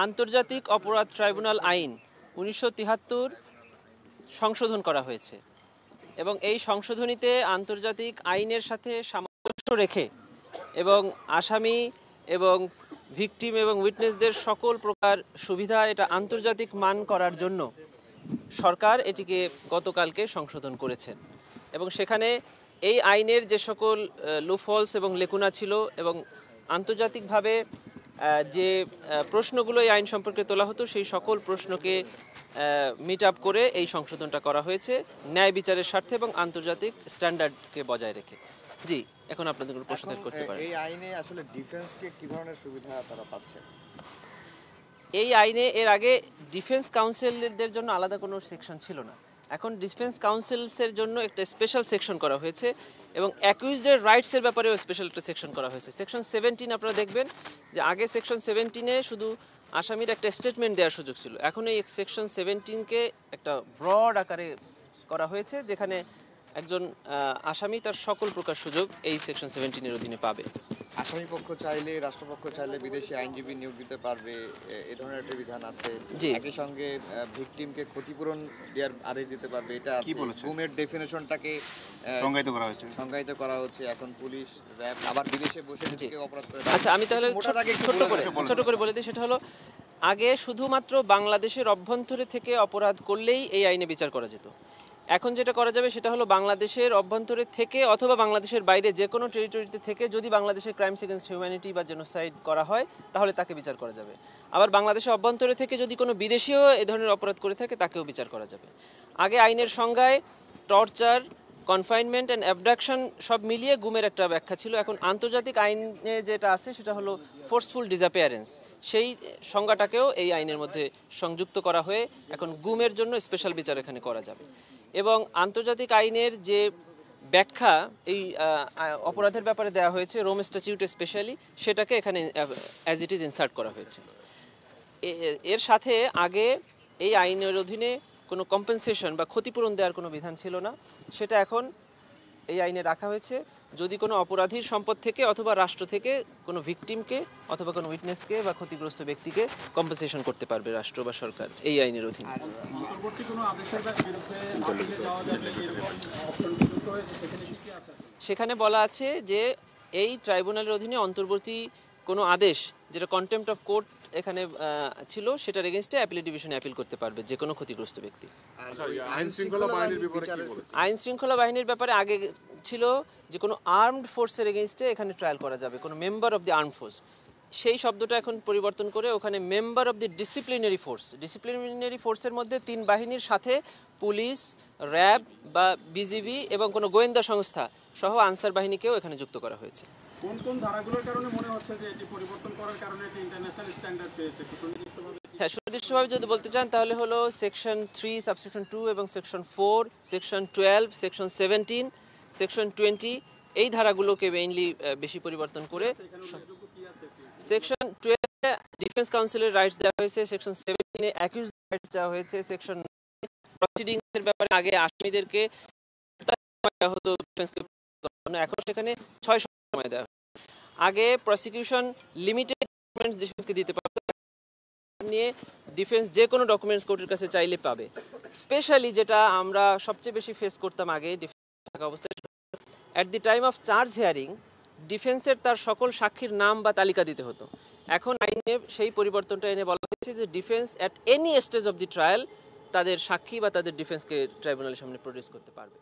আন্তর্জাতিক অপরাধ ট্রাইব্যুনাল আইন ১৯৭৩ সংশোধন করা হয়েছে এবং এই সংশোধনীতে আন্তর্জাতিক আইনের সাথে সামঞ্জস্য রেখে এবং আসামি এবং ভিকটিম এবং উইটনেসদের সকল প্রকার সুবিধা এটা আন্তর্জাতিক মান করার জন্য সরকার এটিকে গতকালকে সংশোধন করেছেন এবং সেখানে এই আইনের যে সকল লুফলস এবং লেকুনা ছিল এবং আন্তর্জাতিকভাবে যে প্রশ্নগুলো এই আইন সম্পর্কে তোলা হতো সেই সকল প্রশ্নকে মিট আপ করে এই সংশোধনটা করা হয়েছে ন্যায় বিচারের স্বার্থে এবং আন্তর্জাতিক স্ট্যান্ডার্ডকে বজায় রেখে। জি, এখন আপনাদের কোনো প্রশ্ন করতে পারেন। এই আইনে আসলে ডিফেন্সকে কি ধরনের সুবিধা তারা পাচ্ছে? এই আইনে এর আগে ডিফেন্স কাউন্সিলদের জন্য আলাদা কোনো সেকশন ছিল না, এখন ডিফেন্স কাউন্সিলসের জন্য একটা স্পেশাল সেকশন করা হয়েছে এবং অ্যাকিউজডের রাইটসের ব্যাপারেও স্পেশাল একটা সেকশন করা হয়েছে। সেকশন 17 আপনারা দেখবেন যে আগে সেকশন 17-এ শুধু আসামির একটা স্টেটমেন্ট দেওয়ার সুযোগ ছিল, এখন এই সেকশন 17-কে একটা ব্রড আকারে করা হয়েছে যেখানে একজন আসামি তার সকল প্রকার সুযোগ এই সেকশন 17-এর অধীনে পাবে। আসামি পক্ষ চাইলে, রাষ্ট্রপক্ষ চাইলে বিদেশি আইনজীবী নিয়োগ দিতে পারবে, এ ধরনের একটা বিধান আছে। একই সঙ্গে ভিকটিমকে ক্ষতিপূরণ দেওয়ার আদেশ দিতে পারবে, এটা আছে। গুমের ডেফিনেশনটাকে সংজ্ঞায়িত করা হচ্ছে। এখন পুলিশ, র‍্যাব আবার বিদেশে বসে থেকে অপরাধ করে। আচ্ছা, আমি তাহলে ছোট করে বলে দিই। সেটা হলো, আগে শুধুমাত্র বাংলাদেশের অভ্যন্তরে থেকে অপরাধ করলেই এই আইনে বিচার করা যেত। এখন যেটা করা যাবে সেটা হলো বাংলাদেশের অভ্যন্তরে থেকে অথবা বাংলাদেশের বাইরে যে কোনো টেরিটরিতে থেকে যদি বাংলাদেশের ক্রাইমস এগেইনস্ট হিউম্যানিটি বা জেনোসাইড করা হয় তাহলে তাকে বিচার করা যাবে। আবার বাংলাদেশের অভ্যন্তরে থেকে যদি কোনো বিদেশিও এ ধরনের অপরাধ করে থাকে তাকেও বিচার করা যাবে। আগে আইনের সংজ্ঞায় টর্চার, কনফাইনমেন্ট অ্যান্ড অ্যাবডাকশন সব মিলিয়ে গুমের একটা ব্যাখ্যা ছিল। এখন আন্তর্জাতিক আইনে যেটা আছে সেটা হলো ফোর্সফুল ডিসঅ্যাপিয়ারেন্স, সেই সংজ্ঞাটাকেও এই আইনের মধ্যে সংযুক্ত করা হয়ে এখন গুমের জন্য স্পেশাল বিচার এখানে করা যাবে। এবং আন্তর্জাতিক আইনের যে ব্যাখ্যা এই অপরাধের ব্যাপারে দেওয়া হয়েছে রোম স্ট্যাটিউটে স্পেশালি, সেটাকে এখানে অ্যাজ ইট ইজ ইনসার্ট করা হয়েছে। এর সাথে আগে এই আইনের অধীনে কোনো কম্পেনসেশন বা ক্ষতিপূরণ দেওয়ার কোনো বিধান ছিল না, সেটা এখন এই আইনে রাখা হয়েছে। যদি কোনো অপরাধীর সম্পদ থেকে অথবা রাষ্ট্র থেকে কোনো ভিকটিমকে অথবা কোনো উইটনেসকে বা ক্ষতিগ্রস্ত ব্যক্তিকে কম্পেনসেশন করতে পারবে রাষ্ট্র বা সরকার এই আইনের অধীনে। সেখানে বলা আছে যে এই ট্রাইব্যুনালের অধীনে অন্তর্বর্তী কোনো আদেশ যেটা কন্টেম্পট অফ কোর্ট এখানে ছিল সেটার এগেইনস্টে অ্যাপিলেট ডিভিশনে অ্যাপিল করতে পারবে যে কোনো ক্ষতিগ্রস্ত ব্যক্তি। আইন শৃঙ্খলা বাহিনীর ব্যাপারে আগে ছিল যে কোনো আর্মড ফোর্সের এগেইনস্টে এখানে ট্রায়াল করা যাবে, কোনো member of the armed force. সেই শব্দটা এখন পরিবর্তন করে ওখানে member of the disciplinary force. Disciplinary ফোর্সের মধ্যে 3 বাহিনীর সাথে পুলিশ, র্যাব বা বিজিবি এবং কোনো গোয়েন্দা সংস্থা সহ আনসার বাহিনীকেও এখানে যুক্ত করা হয়েছে। কোন কোন ধারাগুলোর কারণে মনে হচ্ছে যে এটি পরিবর্তন করার কারণে এটি ইন্টারন্যাশনাল স্ট্যান্ডার্ড পেয়েছে? হ্যাঁ, সুনির্দিষ্টভাবে যদি বলতে চান তাহলে হলো সেকশন 3 সাবসেকশন 2 এবং সেকশন 4, সেকশন 12, সেকশন 17, সেকশন 20 এই ধারাগুলোকে মেইনলি বেশি পরিবর্তন করে। সেকশন 12 ডিফেন্স কাউন্সিলের রাইটস দেওয়া হয়েছে, সেকশন 17 অ্যাকিউজড রাইটস দেওয়া হয়েছে, সেকশন প্রসিডিংস এর ব্যাপারে আগে আসামিদেরকে দেওয়া হতো ডিফেন্সকে, এখন সেখানে 6 সময় দেওয়া। আগে প্রসিকিউশন লিমিটেড ডকুমেন্টস ডিফেন্সকে দিতে পারবে, নিয়ে ডিফেন্স যে কোনো ডকুমেন্টস কোর্টের কাছে চাইলে পাবে। স্পেশালি যেটা আমরা সবচেয়ে বেশি ফেস করতাম আগে ডিফেন্স থাকা অবস্থায়, at the time of charge hearing ডিফেন্সের তার সকল সাক্ষীর নাম বা তালিকা দিতে হতো। এখন আইনে সেই পরিবর্তনটা এনে বলা হয়েছে যে defence at any stage of the trial তাদের সাক্ষী বা তাদের ডিফেন্সকে ট্রাইব্যুনালের সামনে প্রডিউস করতে পারবে।